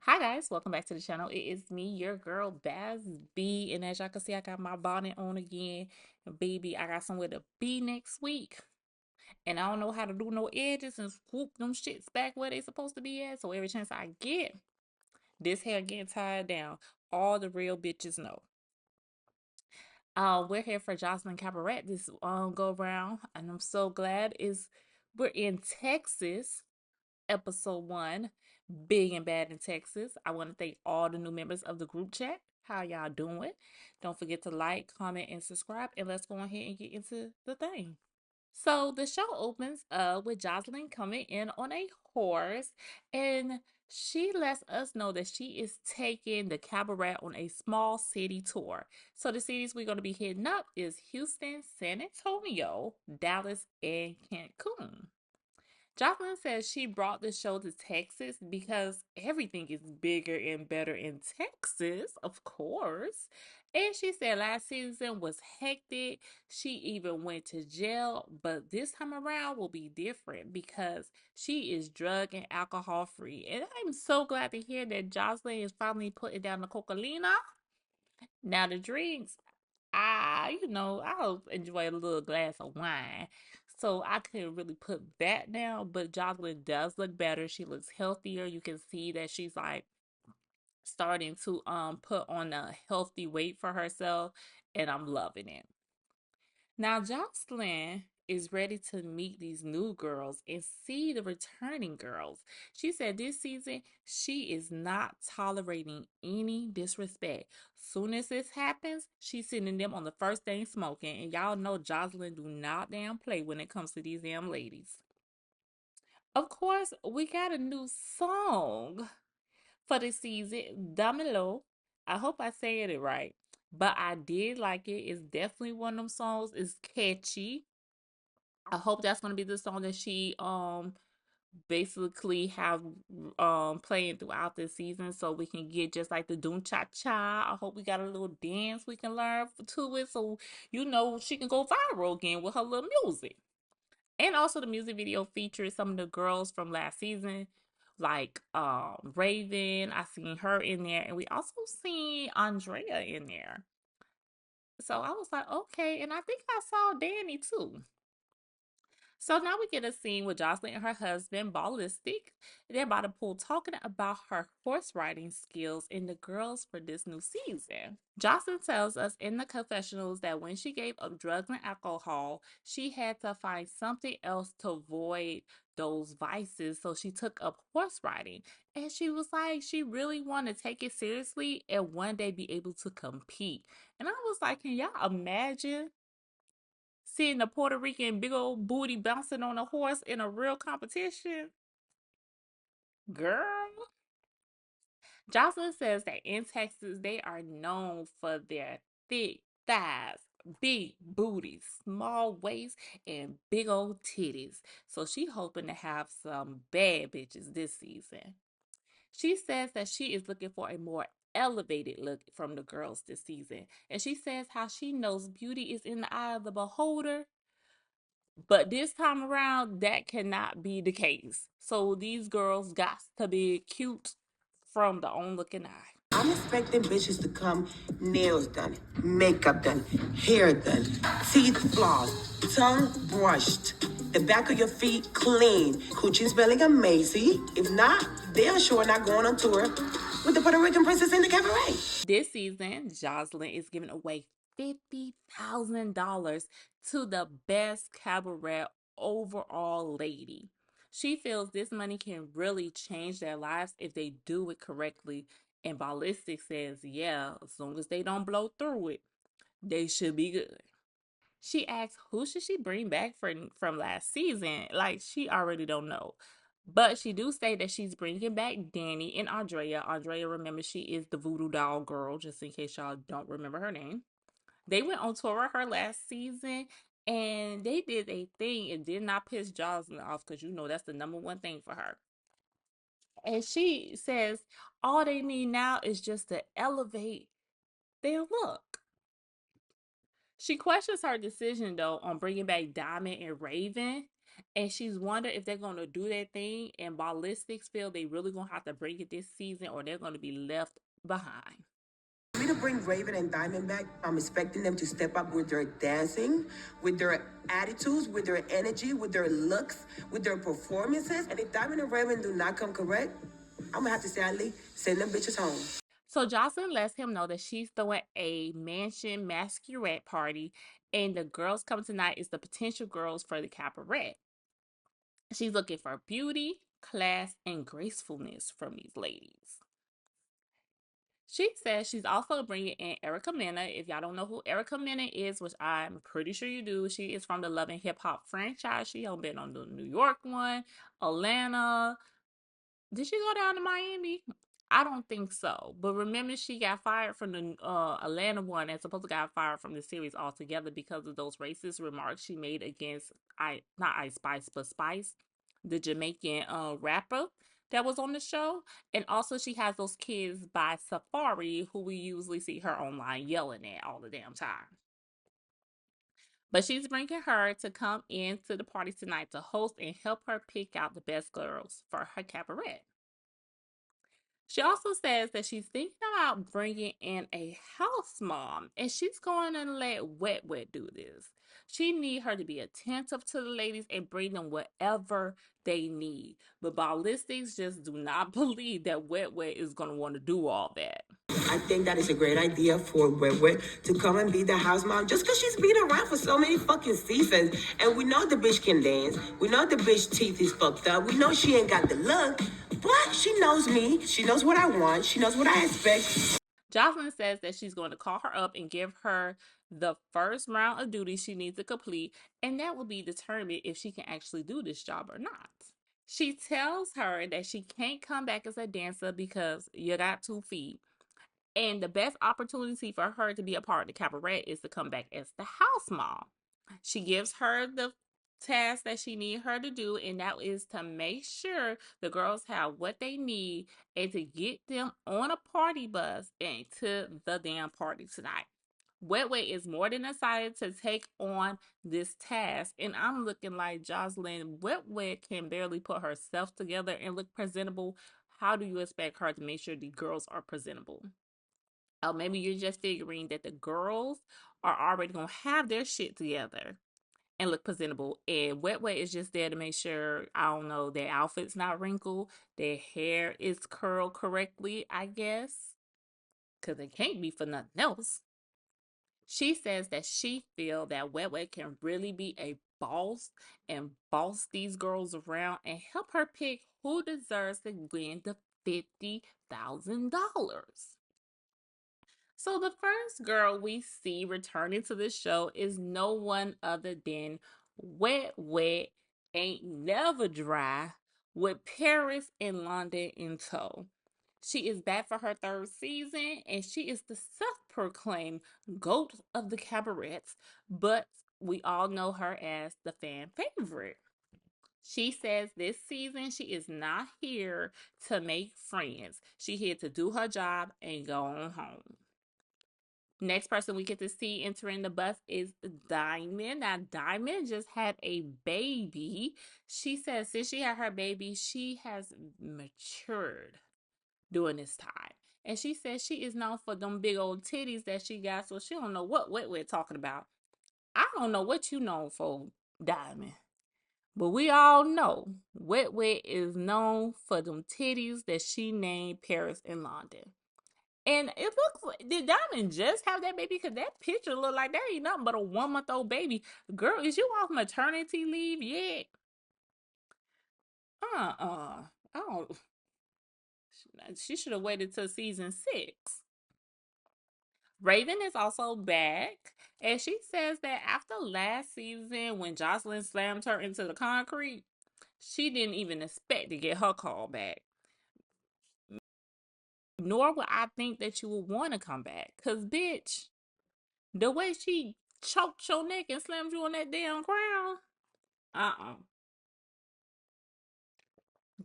Hi guys, welcome back to the channel. It is me, your girl Baz B, and as y'all can see, I got my bonnet on again. And baby, I got somewhere to be next week, and I don't know how to do no edges and swoop them shits back where they supposed to be at. So every chance I get, this hair getting tied down. All the real bitches know. We're here for Joseline Cabaret this go around, and I'm so glad we're in Texas. Episode 1, Big and Bad in Texas. I want to thank all the new members of the group chat. How y'all doing? Don't forget to like, comment, and subscribe. And let's go ahead and get into the thing. So the show opens with Jocelyn coming in on a horse, and she lets us know that she is taking the cabaret on a small city tour. So the cities we're going to be hitting up is Houston, San Antonio, Dallas, and Cancun. Jocelyn says she brought the show to Texas because everything is bigger and better in Texas, of course. And she said last season was hectic. She even went to jail, but this time around will be different because she is drug and alcohol free. And I'm so glad to hear that Jocelyn is finally putting down the cocaine. Now the drinks, I'll enjoy a little glass of wine. So I couldn't really put that down, but Jocelyn does look better. She looks healthier. You can see that she's like starting to put on a healthy weight for herself, and I'm loving it. Now, Jocelyn is ready to meet these new girls and see the returning girls. She said this season she is not tolerating any disrespect. Soon as this happens, she's sending them on the first thing smoking. And y'all know Jocelyn do not damn play when it comes to these damn ladies. Of course, we got a new song for the season, Damelo. I hope I said it right. But I did like it. It's definitely one of them songs. It's catchy. I hope that's gonna be the song that she basically have playing throughout the season so we can get just like the Doom Cha Cha. I hope we got a little dance we can learn to it so she can go viral again with her little music. And also the music video features some of the girls from last season, like Raven. I seen her in there, and we also seen Andrea in there. So I was like, okay, and I think I saw Danny too. So now we get a scene with Jocelyn and her husband, Ballistic. They're about to pool talking about her horse riding skills in the girls for this new season. Jocelyn tells us in the confessionals that when she gave up drugs and alcohol, she had to find something else to avoid those vices. So she took up horse riding. And she was like, she really wanted to take it seriously and one day be able to compete. And I was like, can y'all imagine seeing the Puerto Rican big old booty bouncing on a horse in a real competition? Girl. Jocelyn says that in Texas, they are known for their thick thighs, big booties, small waist, and big old titties. So she hoping to have some bad bitches this season. She says that she is looking for a more elevated look from the girls this season. And she says how she knows beauty is in the eye of the beholder. But this time around, that cannot be the case. So these girls got to be cute from the onlooking eye. I'm expecting bitches to come nails done, makeup done, hair done, teeth flossed, tongue brushed, the back of your feet clean, coochie smelling amazing. If not, they are sure not going on tour with the Puerto Rican Princess in the cabaret. This season, Jocelyn is giving away $50,000 to the best cabaret overall lady. She feels this money can really change their lives if they do it correctly. And Ballistic says, yeah, as long as they don't blow through it, they should be good. She asks who should she bring back from last season. Like she already don't know. But she do say that she's bringing back Danny and Andrea. Andrea, remember, she is the voodoo doll girl, just in case y'all don't remember her name. They went on tour with her last season and they did a thing. It did not piss Jocelyn off because that's the number one thing for her. And she says all they need now is just to elevate their look. She questions her decision though on bringing back Diamond and Raven. And she's wondering if they're gonna do that thing, and Ballistics feel they really gonna have to bring it this season, or they're gonna be left behind. For me to bring Raven and Diamond back, I'm expecting them to step up with their dancing, with their attitudes, with their energy, with their looks, with their performances. And if Diamond and Raven do not come correct, I'm gonna have to sadly send them bitches home. So Jocelyn lets him know that she's throwing a mansion masquerade party, and the girls coming tonight is the potential girls for the cabaret. She's looking for beauty, class, and gracefulness from these ladies. She says she's also bringing in Erica Mena. If y'all don't know who Erica Mena is, which I'm pretty sure you do, she is from the Love and Hip Hop franchise. She has been on the New York one, Atlanta. Did she go down to Miami? I don't think so. But remember, she got fired from the Atlanta one and supposed to got fired from the series altogether because of those racist remarks she made against not Ice Spice, but Spice, the Jamaican rapper that was on the show. And also she has those kids by Safari who we usually see her online yelling at all the damn time. But she's bringing her to come into the party tonight to host and help her pick out the best girls for her cabaret. She also says that she's thinking about bringing in a house mom, and she's going to let Wet Wet do this. She need her to be attentive to the ladies and bring them whatever they need. But Ballistics just do not believe that Wet Wet is going to want to do all that. I think that is a great idea for Wewe to come and be the house mom just because she's been around for so many fucking seasons. And we know the bitch can dance. We know the bitch teeth is fucked up. We know she ain't got the look. But she knows me. She knows what I want. She knows what I expect. Jocelyn says that she's going to call her up and give her the first round of duties she needs to complete, and that will be determined if she can actually do this job or not. She tells her that she can't come back as a dancer because you got 2 feet. And the best opportunity for her to be a part of the cabaret is to come back as the house mom. She gives her the task that she needs her to do, and that is to make sure the girls have what they need and to get them on a party bus and to the damn party tonight. Wetway is more than excited to take on this task, and I'm looking like Joseline. Wetway can barely put herself together and look presentable. How do you expect her to make sure the girls are presentable? Oh, maybe you're just figuring that the girls are already gonna have their shit together and look presentable. And Wetway is just there to make sure, I don't know, their outfit's not wrinkled, their hair is curled correctly, I guess. Cause it can't be for nothing else. She says that she feel that Wetway can really be a boss and boss these girls around and help her pick who deserves to win the $50,000. So the first girl we see returning to the show is no one other than Wet Wet Ain't Never Dry with Paris and London in tow. She is back for her third season and she is the self-proclaimed GOAT of the cabarets, but we all know her as the fan favorite. She says this season she is not here to make friends. She's here to do her job and go on home. Next person we get to see entering the bus is Diamond. Now, Diamond just had a baby. She says since she had her baby, she has matured during this time. And she says she is known for them big old titties that she got, so she don't know what we're talking about. I don't know what you known for, Diamond. But we all know Wet Wet is known for them titties that she named Paris and London. And it looks like, did Diamond just have that baby? Because that picture look like that ain't nothing but a 1 month old baby. Girl, is you off maternity leave yet? Uh-uh. Oh, she should have waited till season 6. Raven is also back, and she says that after last season, when Jocelyn slammed her into the concrete, she didn't even expect to get her call back. Nor would I think that you would want to come back. Because, bitch, the way she choked your neck and slammed you on that damn ground, uh-uh.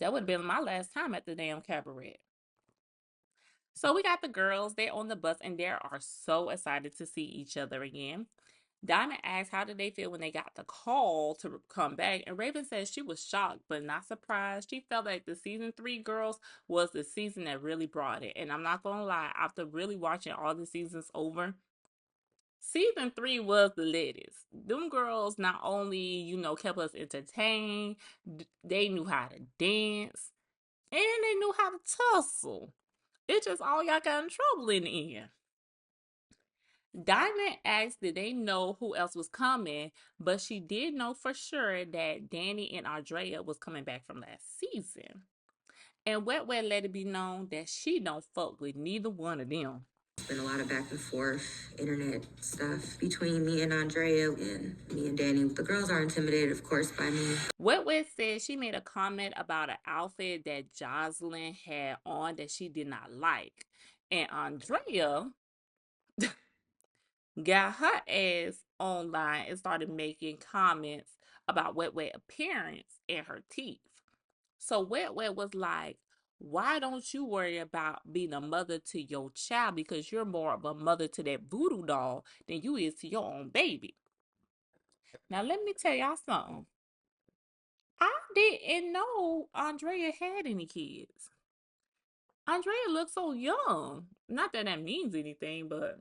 That would have been my last time at the damn cabaret. So we got the girls, they're on the bus, and they are so excited to see each other again. Diamond asked how did they feel when they got the call to come back, and Raven says she was shocked but not surprised. She felt like the season 3 girls was the season that really brought it. And I'm not gonna lie, after really watching all the seasons over, season 3 was the latest. Them girls not only, kept us entertained, they knew how to dance, and they knew how to tussle. It just all y'all got in trouble in the end. Diamond asked did they know who else was coming, but she did know for sure that Danny and Andrea was coming back from last season. And Wet Wet let it be known that she don't fuck with neither one of them. It's been a lot of back and forth, internet stuff between me and Andrea and me and Danny. The girls are intimidated, of course, by me. Wet Wet said she made a comment about an outfit that Joseline had on that she did not like. And Andrea got her ass online and started making comments about Wet Wet appearance and her teeth. So Wet Wet was like, why don't you worry about being a mother to your child, because you're more of a mother to that voodoo doll than you is to your own baby. Now let me tell y'all something. I didn't know Andrea had any kids. Andrea looks so young. Not that that means anything, but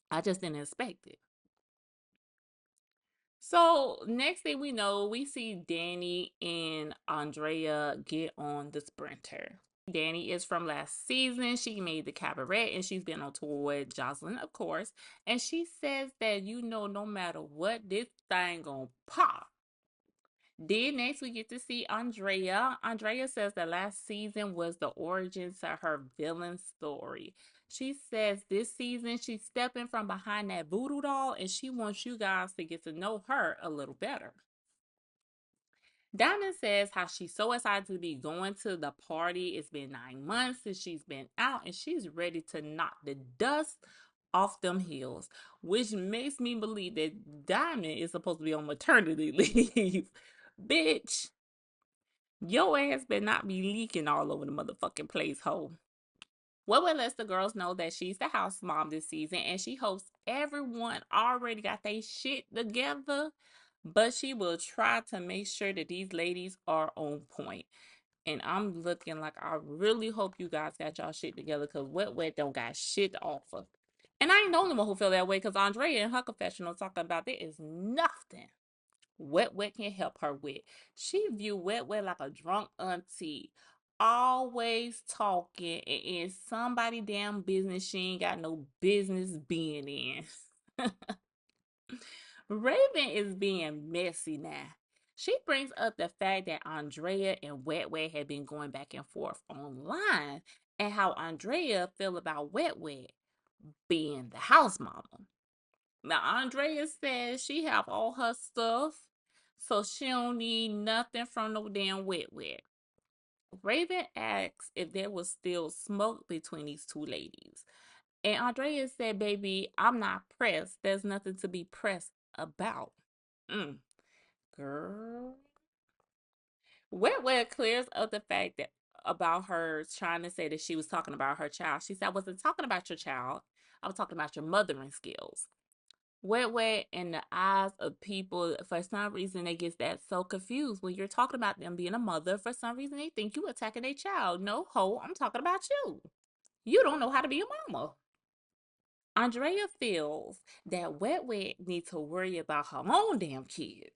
I just didn't expect it. So next thing we know, we see Danny and Andrea get on the Sprinter. Danny is from last season. She made the Cabaret and she's been on tour with Joseline, of course. And she says that, no matter what, this thing gonna pop. Then next we get to see Andrea. Andrea says that last season was the origin to her villain story. She says this season she's stepping from behind that voodoo doll and she wants you guys to get to know her a little better. Diamond says how she's so excited to be going to the party. It's been 9 months since she's been out and she's ready to knock the dust off them heels, which makes me believe that Diamond is supposed to be on maternity leave. Bitch, your ass better not be leaking all over the motherfucking place, ho. Wewe lets the girls know that she's the house mom this season and she hopes everyone already got their shit together, but she will try to make sure that these ladies are on point. And I'm looking like I really hope you guys got y'all shit together because Wet don't got shit to offer. And I ain't the only one who feel that way because Andrea in her confessional talking about there is nothing Wet can help her with. She view Wet like a drunk auntie, always talking and in somebody damn business she ain't got no business being in. Raven is being messy now. She brings up the fact that Andrea and Wet have been going back and forth online and how Andrea feel about Wet being the house mama. Now, Andrea says she have all her stuff, so she don't need nothing from no damn Wet. Raven asks if there was still smoke between these two ladies. And Andrea said, baby, I'm not pressed. There's nothing to be pressed about. Girl. Wet clears up the fact that about her trying to say that she was talking about her child. She said, I wasn't talking about your child. I was talking about your mothering skills. Wet in the eyes of people, for some reason, they get that so confused when you're talking about them being a mother. For some reason, they think you attacking their child. No, ho, I'm talking about you. You don't know how to be a mama. Andrea feels that Wet needs to worry about her own damn kids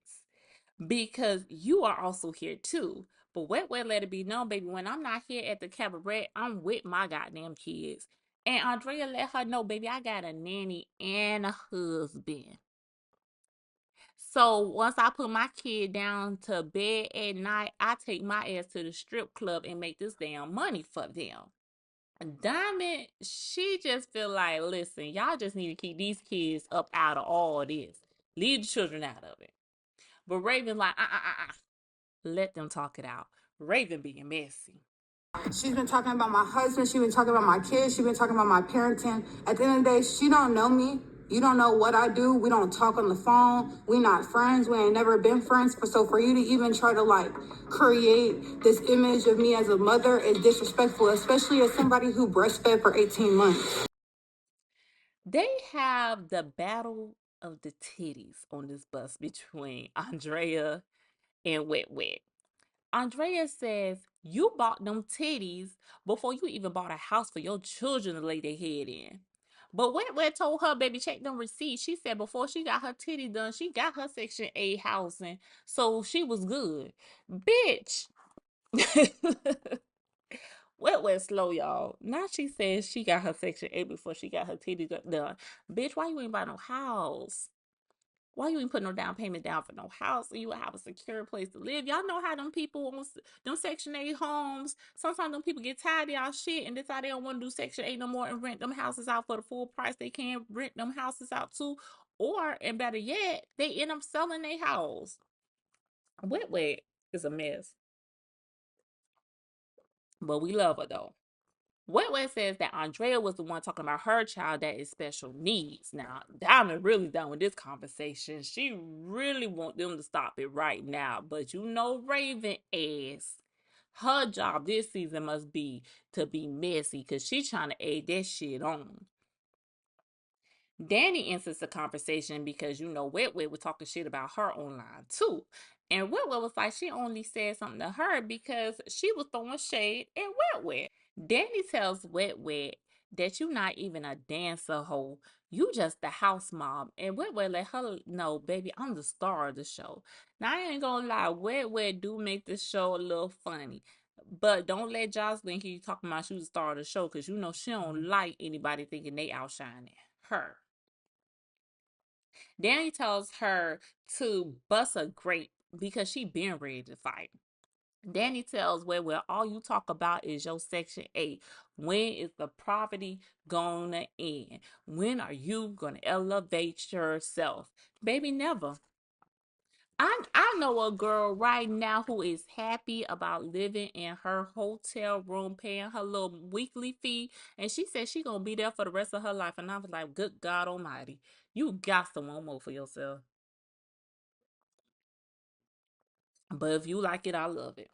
because you are also here too. But Wet let it be known, baby, when I'm not here at the cabaret, I'm with my goddamn kids. And Andrea let her know, baby, I got a nanny and a husband. So once I put my kid down to bed at night, I take my ass to the strip club and make this damn money for them. Diamond, she just feel like, listen, y'all just need to keep these kids up out of all this. Leave the children out of it. But Raven like, let them talk it out. Raven being messy. She's been talking about my husband. She's been talking about my kids. She's been talking about my parenting. At the end of the day, she don't know me. You don't know what I do. We don't talk on the phone. We not friends. We ain't never been friends. So for you to even try to create this image of me as a mother is disrespectful, especially as somebody who breastfed for 18 months. They have the battle of the titties on this bus between Andrea and Wet Wet. Andrea says, you bought them titties before you even bought a house for your children to lay their head in. But Wet Wet told her, baby, check them receipts. She said before she got her titty done, she got her Section 8 housing. So she was good. Bitch. Wet Wet slow, y'all. Now she says she got her Section 8 before she got her titty done. Bitch, why you ain't buy no house? Why you ain't put no down payment down for no house and you would have a secure place to live? Y'all know how them people on them Section 8 homes, sometimes them people get tired of y'all shit and decide they don't want to do Section 8 no more and rent them houses out for the full price they can rent them houses out to. Or, and better yet, they end up selling their house. Wet Wet is a mess. But we love her though. Wet Wet says that Andrea was the one talking about her child that is special needs. Now, Diamond really done with this conversation. She really want them to stop it right now. But you know Raven ass. Her job this season must be to be messy because she's trying to egg that shit on. Danny enters the conversation because you know Wet Wet was talking shit about her online too. And Wet Wet was like she only said something to her because she was throwing shade at Wet Wet. Danny tells Wet Wet that you not even a dancer hoe. You just the house mom. And Wet Wet let her know, baby, I'm the star of the show. Now I ain't gonna lie, Wet Wet do make this show a little funny. But don't let Joseline hear you talking about she was the star of the show because you know she don't like anybody thinking they outshining her. Danny tells her to bust a grape because she been ready to fight. Danny tells well, all you talk about is your Section 8. When is the poverty gonna end? When are you gonna elevate yourself? Baby, never. I know a girl right now who is happy about living in her hotel room, paying her little weekly fee, and she said she gonna be there for the rest of her life. And I was like, good God Almighty, you got to want more for yourself. But if you like it, I love it.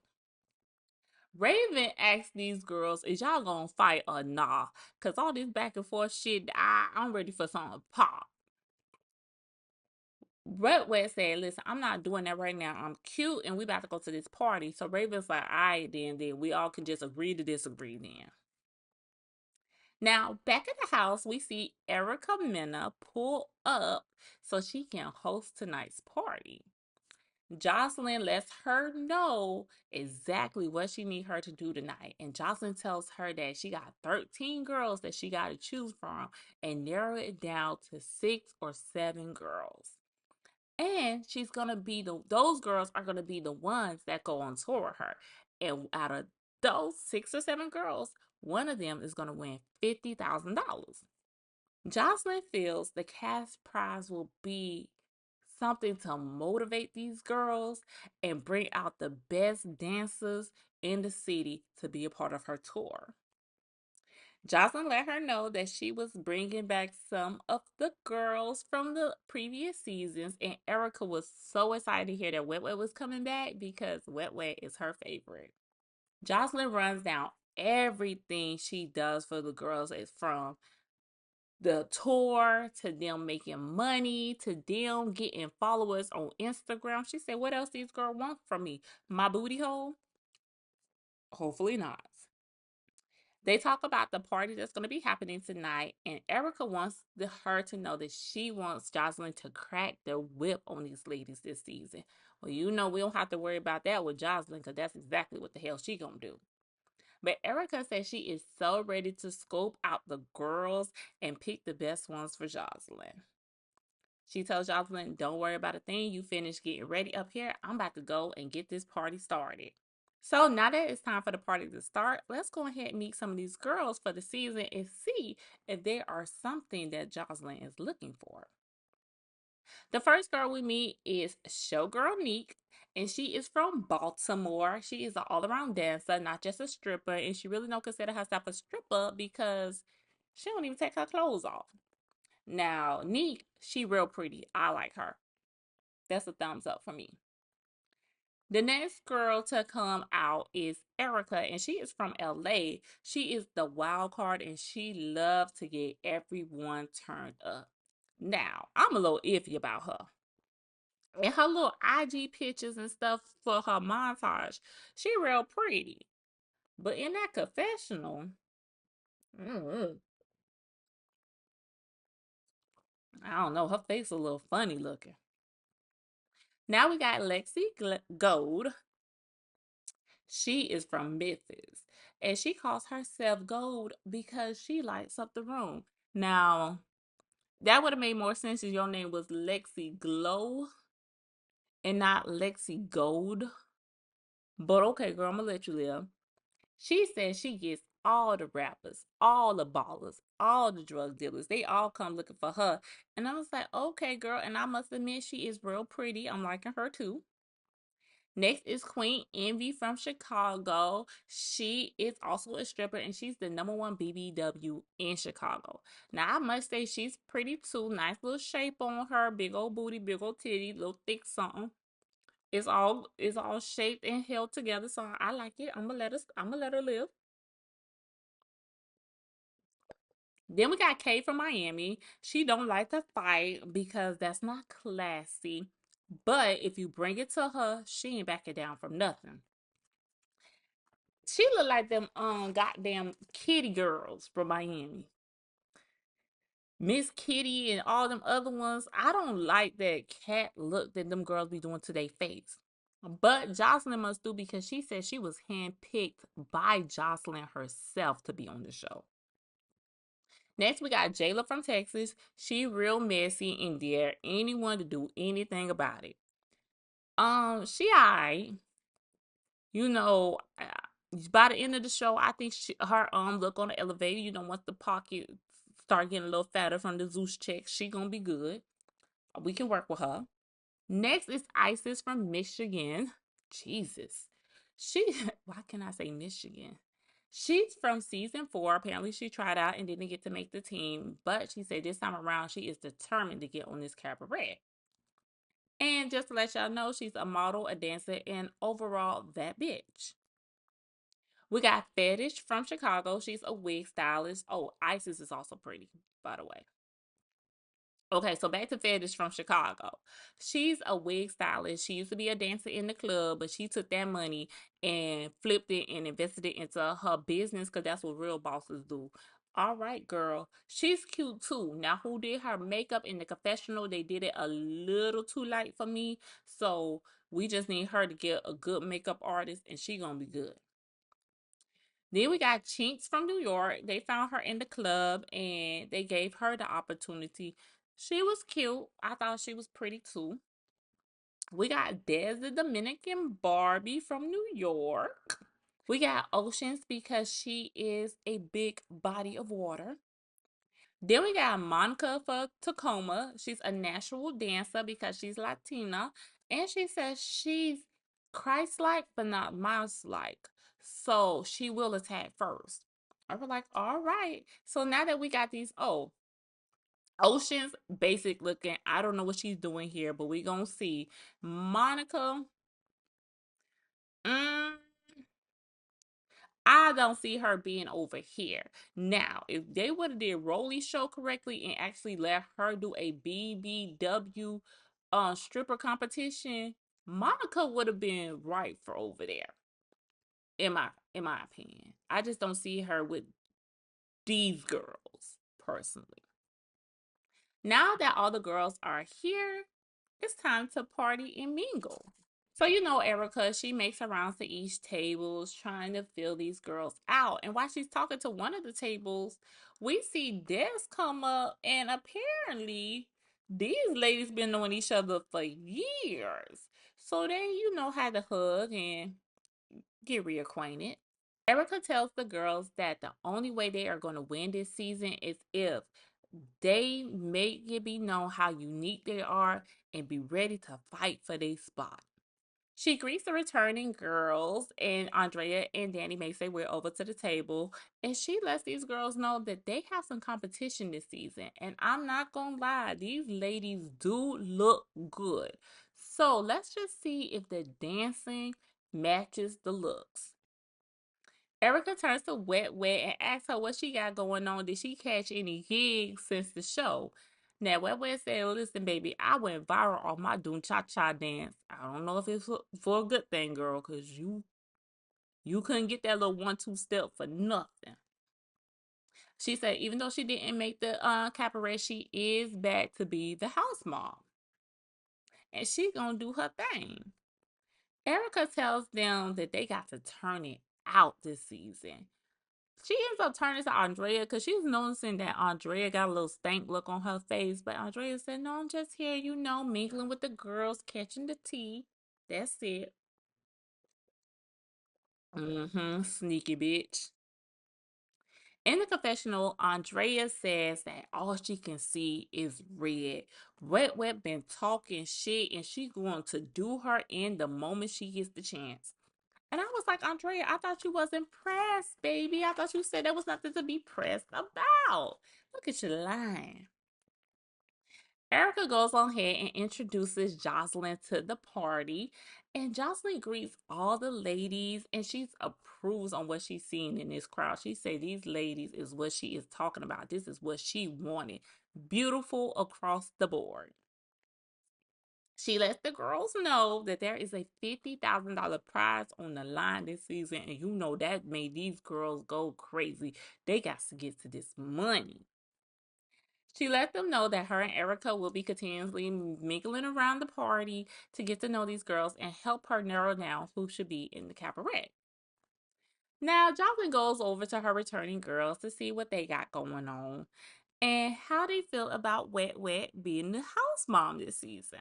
Raven asked these girls, is y'all gonna fight or nah? Cause all this back and forth shit, I'm ready for something to pop. Red Wet said, listen, I'm not doing that right now. I'm cute and we about to go to this party. So Raven's like, all right, then we all can just agree to disagree then. Now, back at the house, we see Erica Mena pull up so she can host tonight's party. Joseline lets her know exactly what she need her to do tonight. And Joseline tells her that she got 13 girls that she got to choose from and narrow it down to 6 or 7 girls. And she's going to be those girls are going to be the ones that go on tour with her. And out of those 6 or 7 girls, one of them is going to win $50,000. Joseline feels the cash prize will be something to motivate these girls and bring out the best dancers in the city to be a part of her tour. Jocelyn let her know that she was bringing back some of the girls from the previous seasons, and Erica was so excited to hear that Wet Wet was coming back because Wet Wet is her favorite. Jocelyn runs down everything she does for the girls, is from the tour to them making money to them getting followers on Instagram. She said, what else these girls want from me? My booty hole? Hopefully not. They talk about the party that's going to be happening tonight, and Erica wants her to know that she wants Jocelyn to crack the whip on these ladies this season. Well, you know we don't have to worry about that with Jocelyn because that's exactly what the hell she gonna do. But Erica says she is so ready to scope out the girls and pick the best ones for Jocelyn. She tells Jocelyn, don't worry about a thing. You finish getting ready up here. I'm about to go and get this party started. So now that it's time for the party to start, let's go ahead and meet some of these girls for the season and see if they are something that Jocelyn is looking for. The first girl we meet is Showgirl Neek, and she is from Baltimore. She is an all-around dancer, not just a stripper, and she really don't consider herself a stripper because she don't even take her clothes off. Now, Neek, she real pretty. I like her. That's a thumbs up for me. The next girl to come out is Erica, and she is from LA. She is the wild card, and she loves to get everyone turned up. Now, I'm a little iffy about her. And her little IG pictures and stuff for her montage, she real pretty. But in that confessional, mm, I don't know, her face a little funny looking. Now we got Gold. She is from Memphis, and she calls herself Gold because she lights up the room. Now, that would have made more sense if your name was Lexi Glow and not Lexi Gold. But okay, girl, I'm gonna let you live. She says she gets all the rappers, all the ballers, all the drug dealers. They all come looking for her. And I was like, okay, girl. And I must admit, she is real pretty. I'm liking her too. Next is Queen Envy from Chicago. She is also a stripper and she's the number one BBW in Chicago. Now I must say she's pretty too. Nice little shape on her, big old booty, big old titty, little thick something. It's all shaped and held together, so I like it. I'm gonna let her live. Then we got Kay from Miami. She don't like to fight because that's not classy. But if you bring it to her, she ain't backing down from nothing. She look like them goddamn kitty girls from Miami. Miss Kitty and all them other ones. I don't like that cat look that them girls be doing to their face. But Joseline must do because she said she was handpicked by Joseline herself to be on the show. Next, we got Jayla from Texas. She real messy and dare anyone to do anything about it. She alright. You know, by the end of the show, I think her look on the elevator. Once the pocket start getting a little fatter from the Zeus check, she gonna be good. We can work with her. Next is Isis from Michigan. Jesus, she. Why can I say Michigan? She's from season 4. Apparently, she tried out and didn't get to make the team, but she said this time around she is determined to get on this cabaret. And just to let y'all know, she's a model, a dancer, and overall that bitch. We got Fetish from Chicago. She's a wig stylist. Oh, Isis is also pretty, by the way. Okay, so back to Fetish from Chicago. She's a wig stylist. She used to be a dancer in the club, but she took that money and flipped it and invested it into her business because that's what real bosses do. All right, girl. She's cute too. Now, who did her makeup in the confessional? They did it a little too light for me. So we just need her to get a good makeup artist and she gonna be good. Then we got Chinks from New York. They found her in the club and they gave her the opportunity. She was cute. I thought she was pretty too. We got Des the Dominican Barbie from New York. We got Oceans because she is a big body of water. Then we got Monica for Tacoma. She's a natural dancer because she's Latina. And she says she's Christ like, but not mouse like. So she will attack first. I was like, all right. So now that we got these, Ocean's basic looking. I don't know what she's doing here, but we gonna see. Monica, mm, I don't see her being over here. Now, if they would have did Rolly's show correctly and actually let her do a BBW stripper competition, Monica would have been right for over there. In my opinion. I just don't see her with these girls personally. Now that all the girls are here, it's time to party and mingle. So Erica, she makes her rounds to each tables, trying to fill these girls out. And while she's talking to one of the tables, we see Des come up, and apparently these ladies been knowing each other for years. So they, had to hug and get reacquainted. Erica tells the girls that the only way they are going to win this season is if they make it be known how unique they are and be ready to fight for their spot. She greets the returning girls, and Andrea and Danny make their way over to the table. And she lets these girls know that they have some competition this season. And I'm not gonna lie, these ladies do look good. So let's just see if the dancing matches the looks. Erica turns to Wet Wet and asks her what she got going on. Did she catch any gigs since the show? Now, Wet Wet said, listen, baby, I went viral on my Doom Cha Cha dance. I don't know if it's for a good thing, girl, because you couldn't get that little 1-2 step for nothing. She said, even though she didn't make the cabaret, she is back to be the house mom. And she gonna do her thing. Erica tells them that they got to turn it out this season. She ends up turning to Andrea because she's noticing that Andrea got a little stank look on her face. But Andrea said, no, I'm just here, mingling with the girls, catching the tea. That's it. Sneaky bitch. In the confessional, Andrea says that all she can see is red. Wet Wet been talking shit and she going to do her in the moment she gets the chance. And I was like, Andrea, I thought you wasn't pressed, baby. I thought you said there was nothing to be pressed about. Look at you lying. Erica goes on ahead and introduces Joseline to the party. And Joseline greets all the ladies and she approves on what she's seeing in this crowd. She said these ladies is what she is talking about. This is what she wanted. Beautiful across the board. She lets the girls know that there is a $50,000 prize on the line this season, and that made these girls go crazy. They got to get to this money. She let them know that her and Erica will be continuously mingling around the party to get to know these girls and help her narrow down who should be in the cabaret. Now, Jocelyn goes over to her returning girls to see what they got going on and how they feel about Wet Wet being the house mom this season.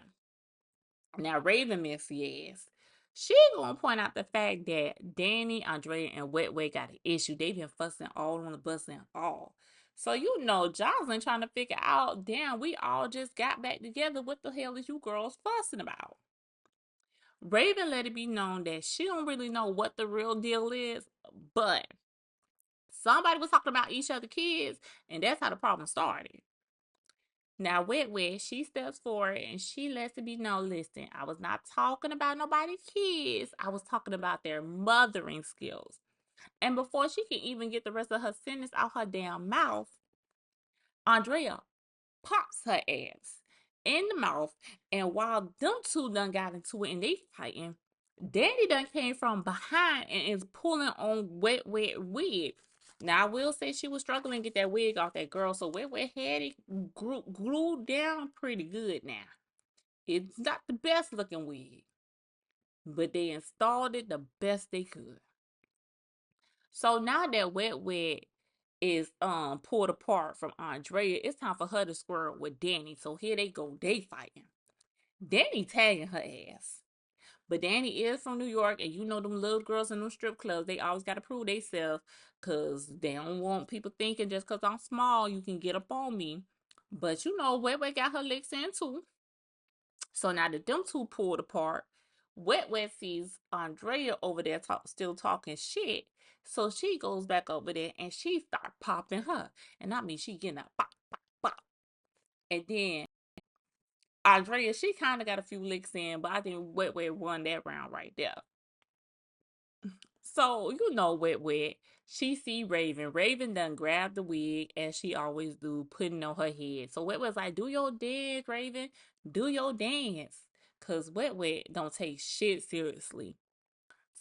Now, Raven Missy ass. She gonna point out the fact that Danny, Andrea, and Wet Wet got an issue. They been fussing all on the bus and all. So Jocelyn trying to figure out, damn, we all just got back together. What the hell is you girls fussing about? Raven let it be known that she don't really know what the real deal is, but somebody was talking about each other kids, and that's how the problem started. Now, Wet Wet, she steps forward and she lets it be known, listen, I was not talking about nobody's kids. I was talking about their mothering skills. And before she can even get the rest of her sentence out her damn mouth, Andrea pops her ass in the mouth. And while them two done got into it and they fighting, Danny done came from behind and is pulling on Wet Wet wig. Now I will say she was struggling to get that wig off that girl, so Wet Wet had it glued down pretty good now. It's not the best looking wig, but they installed it the best they could. So now that Wet Wet is pulled apart from Andrea, it's time for her to square up with Danny. So here they go, they fighting. Danny tagging her ass. But Danny is from New York, and them little girls in them strip clubs, they always got to prove themselves because they don't want people thinking just because I'm small, you can get up on me. But Wet Wet got her licks in too. So now that them two pulled apart, Wet Wet sees Andrea over there still talking shit. So she goes back over there and she start popping her. And I mean, she getting a pop, pop, pop. And then Andrea, she kind of got a few licks in, but I think Wet Wet won that round right there. So, Wet Wet. She see Raven. Raven done grabbed the wig as she always do, putting on her head. So Wet Wet's like, do your dance, Raven. Do your dance. Cause Wet Wet don't take shit seriously.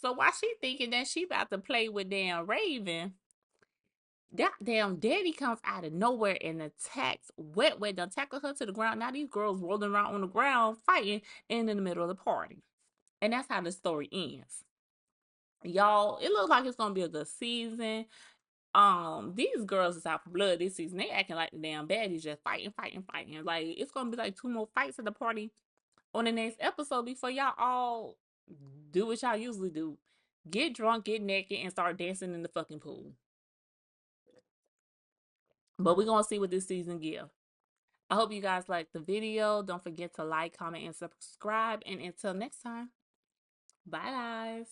So while she thinking that she about to play with damn Raven, that damn daddy comes out of nowhere and attacks Wet Wet, done tackle her to the ground. Now these girls rolling around on the ground fighting in the middle of the party. And that's how the story ends. Y'all, it looks like it's gonna be a good season. These girls is out for blood this season. They acting like the damn baddies, just fighting, fighting, fighting. Like it's gonna be like 2 more fights at the party on the next episode before y'all all do what y'all usually do. Get drunk, get naked, and start dancing in the fucking pool. But we're gonna see what this season give. I hope you guys liked the video. Don't forget to like, comment, and subscribe. And until next time, bye guys.